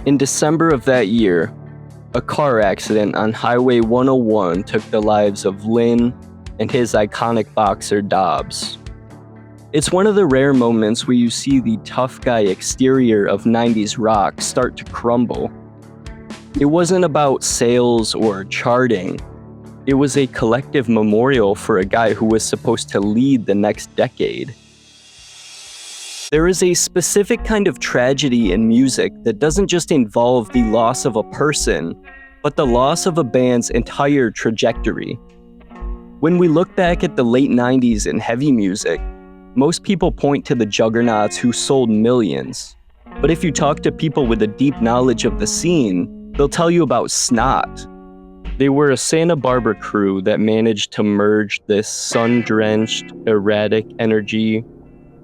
In December of that year, a car accident on Highway 101 took the lives of Lynn and his iconic boxer Dobbs. It's one of the rare moments where you see the tough guy exterior of 90s rock start to crumble. It wasn't about sales or charting. It was a collective memorial for a guy who was supposed to lead the next decade. There is a specific kind of tragedy in music that doesn't just involve the loss of a person, but the loss of a band's entire trajectory. When we look back at the late 90s in heavy music, most people point to the juggernauts who sold millions. But if you talk to people with a deep knowledge of the scene, they'll tell you about Snot. They were a Santa Barbara crew that managed to merge this sun-drenched, erratic energy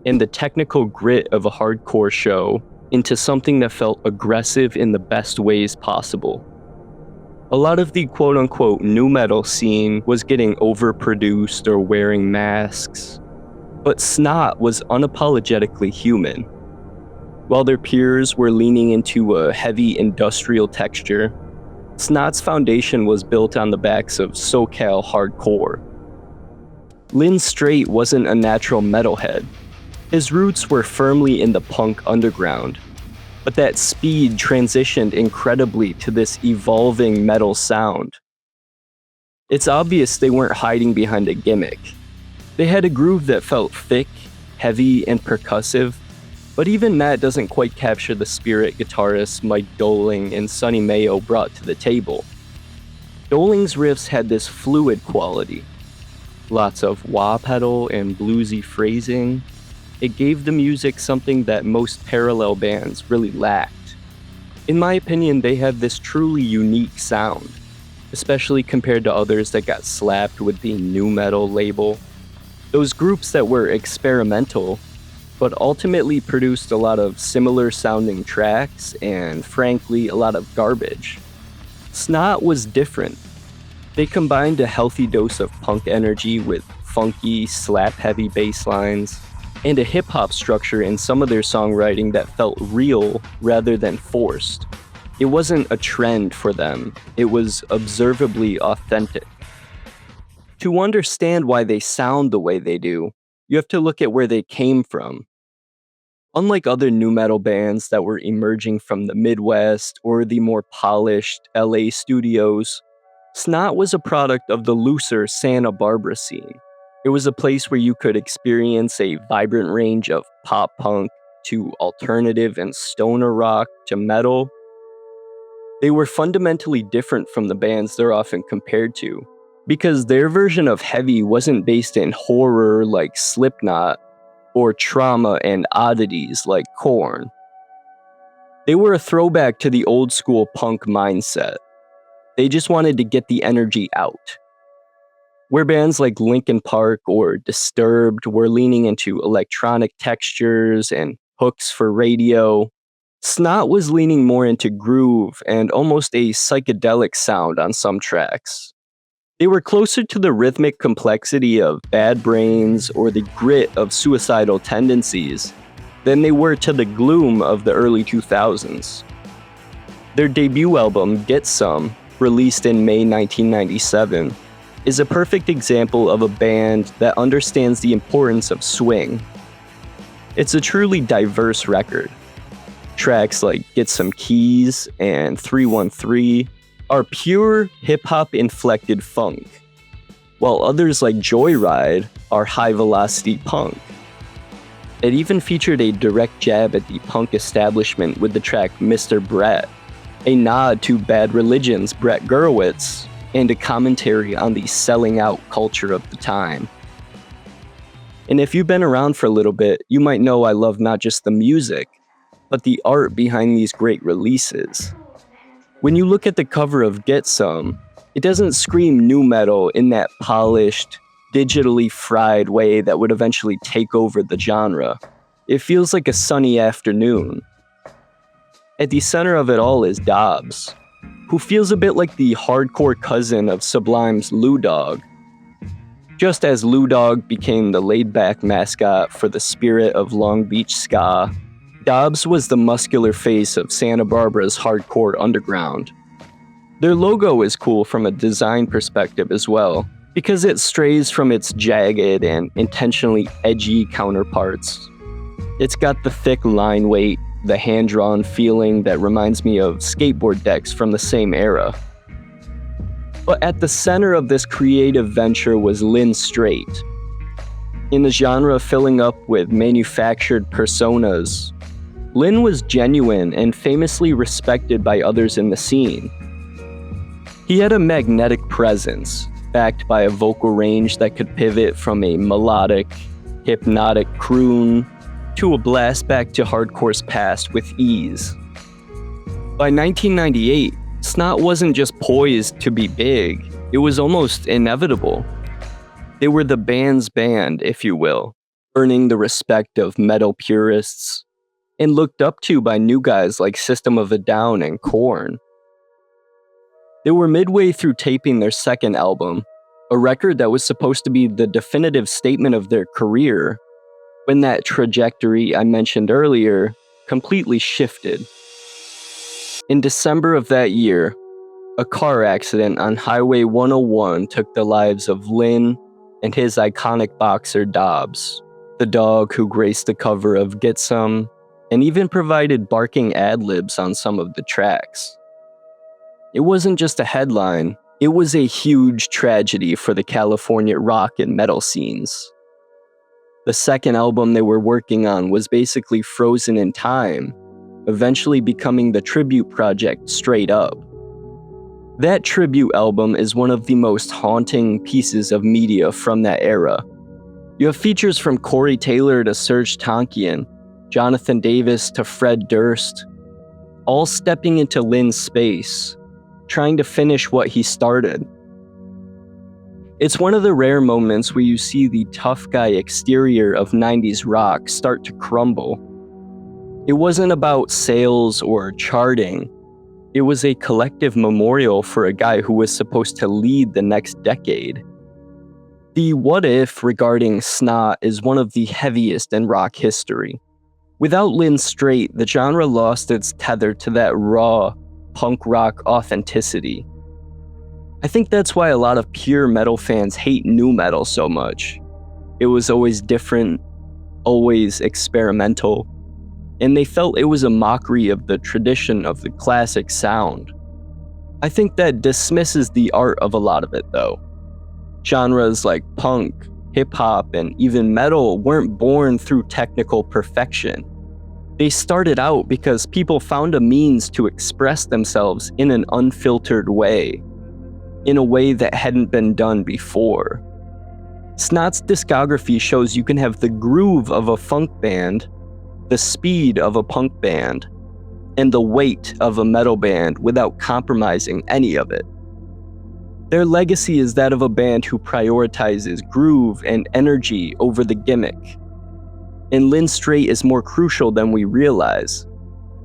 and the technical grit of a hardcore show into something that felt aggressive in the best ways possible. A lot of the quote-unquote nu metal scene was getting overproduced or wearing masks, but Snot was unapologetically human. While their peers were leaning into a heavy industrial texture, Snot's foundation was built on the backs of SoCal hardcore. Lynn Strait wasn't a natural metalhead. His roots were firmly in the punk underground, but that speed transitioned incredibly to this evolving metal sound. It's obvious they weren't hiding behind a gimmick. They had a groove that felt thick, heavy, and percussive, but even that doesn't quite capture the spirit guitarists Mike Doling and Sonny Mayo brought to the table. Doling's riffs had this fluid quality. Lots of wah pedal and bluesy phrasing. It gave the music something that most parallel bands really lacked. In my opinion, they have this truly unique sound, especially compared to others that got slapped with the nu metal label. Those groups that were experimental, but ultimately produced a lot of similar sounding tracks and, frankly, a lot of garbage. Snot was different. They combined a healthy dose of punk energy with funky, slap-heavy bass lines, and a hip-hop structure in some of their songwriting that felt real rather than forced. It wasn't a trend for them, it was observably authentic. To understand why they sound the way they do, you have to look at where they came from. Unlike other nu metal bands that were emerging from the Midwest or the more polished LA studios, Snot was a product of the looser Santa Barbara scene. It was a place where you could experience a vibrant range of pop punk to alternative and stoner rock to metal. They were fundamentally different from the bands they're often compared to, because their version of heavy wasn't based in horror like Slipknot or trauma and oddities like Korn. They were a throwback to the old school punk mindset. They just wanted to get the energy out. Where bands like Linkin Park or Disturbed were leaning into electronic textures and hooks for radio, Snot was leaning more into groove and almost a psychedelic sound on some tracks. They were closer to the rhythmic complexity of Bad Brains or the grit of Suicidal Tendencies than they were to the gloom of the early 2000s. Their debut album, Get Some, released in May 1997, is a perfect example of a band that understands the importance of swing. It's a truly diverse record. Tracks like Get Some Keys and 313 are pure hip-hop inflected funk, while others like Joyride are high-velocity punk. It even featured a direct jab at the punk establishment with the track Mr. Brett, a nod to Bad Religion's Brett Gurewitz, and a commentary on the selling out culture of the time. And if you've been around for a little bit, you might know I love not just the music, but the art behind these great releases. When you look at the cover of Get Some, it doesn't scream nu metal in that polished, digitally fried way that would eventually take over the genre. It feels like a sunny afternoon. At the center of it all is Dobbs, who feels a bit like the hardcore cousin of Sublime's Lou Dog. Just as Lou Dog became the laid-back mascot for the spirit of Long Beach ska, Dobbs was the muscular face of Santa Barbara's hardcore underground. Their logo is cool from a design perspective as well, because it strays from its jagged and intentionally edgy counterparts. It's got the thick line weight, the hand-drawn feeling that reminds me of skateboard decks from the same era. But at the center of this creative venture was Lynn Strait. In a genre filling up with manufactured personas, Lynn was genuine and famously respected by others in the scene. He had a magnetic presence, backed by a vocal range that could pivot from a melodic, hypnotic croon to a blast back to hardcore's past with ease. By 1998, Snot wasn't just poised to be big, it was almost inevitable. They were the band's band, if you will, earning the respect of metal purists, and looked up to by new guys like System of a Down and Korn. They were midway through taping their second album, a record that was supposed to be the definitive statement of their career, when that trajectory I mentioned earlier completely shifted. In December of that year, a car accident on Highway 101 took the lives of Lynn and his iconic boxer Dobbs, the dog who graced the cover of Get Some and even provided barking ad-libs on some of the tracks. It wasn't just a headline, it was a huge tragedy for the California rock and metal scenes. The second album they were working on was basically frozen in time, eventually becoming the tribute project Straight Up. That tribute album is one of the most haunting pieces of media from that era. You have features from Corey Taylor to Serge Tankian, Jonathan Davis to Fred Durst, all stepping into Lynn's space, trying to finish what he started. It's one of the rare moments where you see the tough guy exterior of 90s rock start to crumble. It wasn't about sales or charting. It was a collective memorial for a guy who was supposed to lead the next decade. The what if regarding Snot is one of the heaviest in rock history. Without Lynn Strait, the genre lost its tether to that raw, punk rock authenticity. I think that's why a lot of pure metal fans hate nu metal so much. It was always different, always experimental, and they felt it was a mockery of the tradition of the classic sound. I think that dismisses the art of a lot of it though. Genres like punk, hip-hop, and even metal weren't born through technical perfection. They started out because people found a means to express themselves in an unfiltered way, in a way that hadn't been done before. Snot's discography shows you can have the groove of a funk band, the speed of a punk band, and the weight of a metal band without compromising any of it. Their legacy is that of a band who prioritizes groove and energy over the gimmick. And Lynn Strait is more crucial than we realize.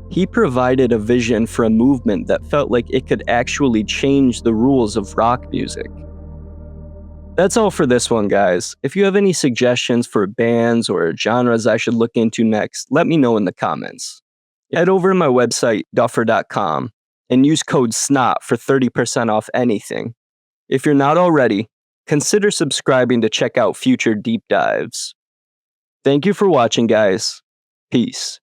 He provided a vision for a movement that felt like it could actually change the rules of rock music. That's all for this one, guys. If you have any suggestions for bands or genres I should look into next, let me know in the comments. Head over to my website, duffer.com, and use code SNOT for 30% off anything. If you're not already, consider subscribing to check out future deep dives. Thank you for watching, guys. Peace.